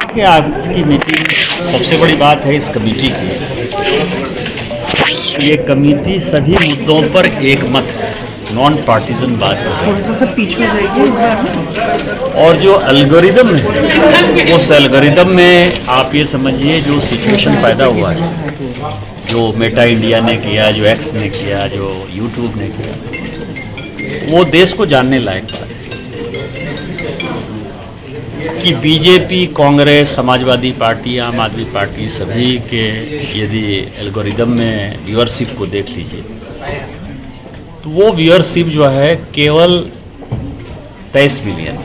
देखिए, आज की मीटिंग सबसे बड़ी बात है इस कमेटी की। ये कमेटी सभी मुद्दों पर एक मत है, नॉन पार्टीजन बात है। थोड़ा सा सब पीछे हो जाएगी। और जो एल्गोरिदम है उस एल्गोरिदम में आप ये समझिए जो सिचुएशन पैदा हुआ है, जो मेटा इंडिया ने किया, जो एक्स ने किया, जो यूट्यूब ने किया, वो देश को जानने लायक बात है कि बीजेपी, कांग्रेस, समाजवादी पार्टी, आम आदमी पार्टी सभी के यदि एल्गोरिदम में व्यूअरशिप को देख लीजिए तो वो व्यूअरशिप जो है केवल 23 मिलियन,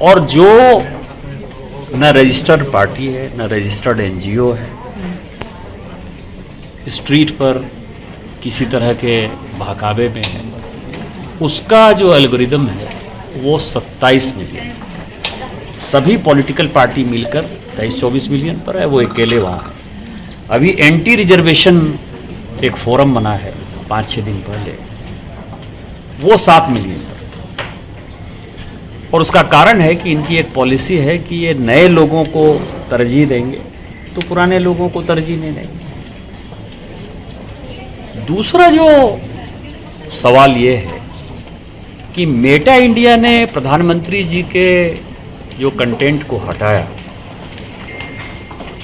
और जो न रजिस्टर्ड पार्टी है न रजिस्टर्ड एनजीओ है, स्ट्रीट पर किसी तरह के बहकावे में है, उसका जो एल्गोरिदम है वो 27 मिलियन। सभी पॉलिटिकल पार्टी मिलकर 23-24 मिलियन पर है, वो अकेले वहाँ है। अभी एंटी रिजर्वेशन एक फोरम बना है 5-6 दिन पहले, वो 7 मिलियन पर। और उसका कारण है कि इनकी एक पॉलिसी है कि ये नए लोगों को तरजीह देंगे तो पुराने लोगों को तरजीह नहीं देंगे। दूसरा जो सवाल ये है कि मेटा इंडिया ने प्रधानमंत्री जी के जो कंटेंट को हटाया,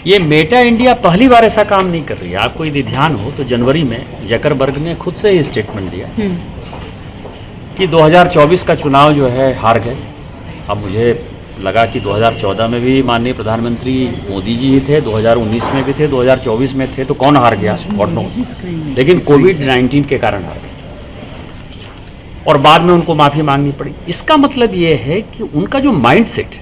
ये मेटा इंडिया पहली बार ऐसा काम नहीं कर रही है। आपको यदि ध्यान हो तो जनवरी में जकरबर्ग ने खुद से ही स्टेटमेंट दिया कि 2024 का चुनाव जो है हार गए। अब मुझे लगा कि 2014 में भी माननीय प्रधानमंत्री मोदी जी ही थे, 2019 में भी थे, 2024 में थे, तो कौन हार गया गॉड नोस, लेकिन कोविड-19 के कारण हार गए और बाद में उनको माफ़ी मांगनी पड़ी। इसका मतलब ये है कि उनका जो माइंडसेट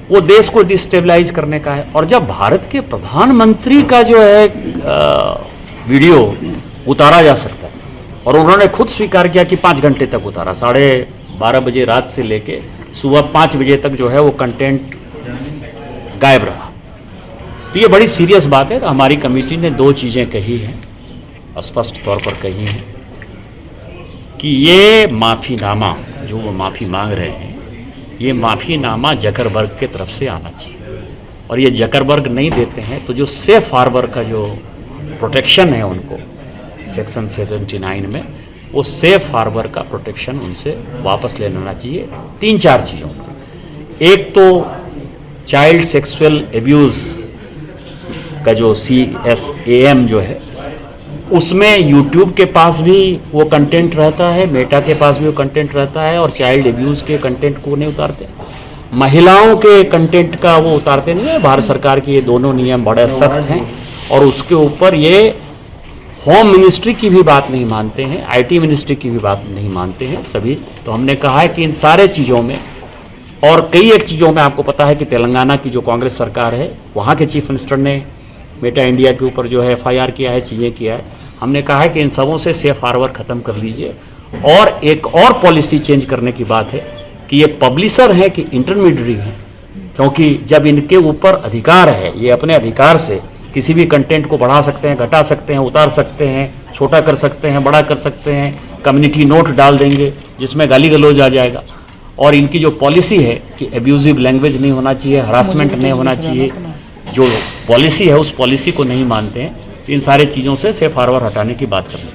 वो देश को डिस्टेबलाइज करने का है। और जब भारत के प्रधानमंत्री का जो है वीडियो उतारा जा सकता है, और उन्होंने खुद स्वीकार किया कि 5 घंटे तक उतारा, 12:30 बजे रात से लेके सुबह 5 बजे तक जो है वो कंटेंट गायब रहा, तो ये बड़ी सीरियस बात है। तो हमारी कमेटी ने 2 चीज़ें कही हैं, स्पष्ट तौर पर कही हैं कि ये माफ़ीनामा जो वो माफ़ी मांग रहे हैं, ये माफ़ीनामा जकरबर्ग के तरफ से आना चाहिए। और ये जकरबर्ग नहीं देते हैं तो जो सेफ हार्बर का जो प्रोटेक्शन है उनको सेक्शन 79 में, वो सेफ हार्बर का प्रोटेक्शन उनसे वापस ले लेना चाहिए 3-4 चीज़ों में। एक तो चाइल्ड सेक्सुअल एब्यूज़ का जो CSAM जो है, उसमें यूट्यूब के पास भी वो कंटेंट रहता है, मेटा के पास भी वो कंटेंट रहता है, और चाइल्ड एब्यूज़ के कंटेंट को नहीं उतारते। महिलाओं के कंटेंट का वो उतारते नहीं है। भारत सरकार के ये दोनों नियम बड़े सख्त हैं, और उसके ऊपर ये होम मिनिस्ट्री की भी बात नहीं मानते हैं, IT मिनिस्ट्री की भी बात नहीं मानते हैं सभी। तो हमने कहा है कि इन सारे चीज़ों में और कई एक चीज़ों में, आपको पता है कि तेलंगाना की जो कांग्रेस सरकार है, वहाँ के चीफ मिनिस्टर ने मेटा इंडिया के ऊपर जो है FIR किया है, चीज़ें किया है। हमने कहा है कि इन सबों से सेफ हार्बर ख़त्म कर लीजिए। और एक और पॉलिसी चेंज करने की बात है कि ये पब्लिशर हैं कि इंटरमीडियरी हैं, क्योंकि जब इनके ऊपर अधिकार है, ये अपने अधिकार से किसी भी कंटेंट को बढ़ा सकते हैं, घटा सकते हैं, उतार सकते हैं, छोटा कर सकते हैं, बड़ा कर सकते हैं, कम्युनिटी नोट डाल देंगे जिसमें गाली गलौज आ जाएगा। और इनकी जो पॉलिसी है कि एब्यूजिव लैंग्वेज नहीं होना चाहिए, हरासमेंट नहीं होना चाहिए, जो पॉलिसी है उस पॉलिसी को नहीं मानते हैं। इन सारे चीज़ों से सेफ हार्बर हटाने की बात करनी चाहिए।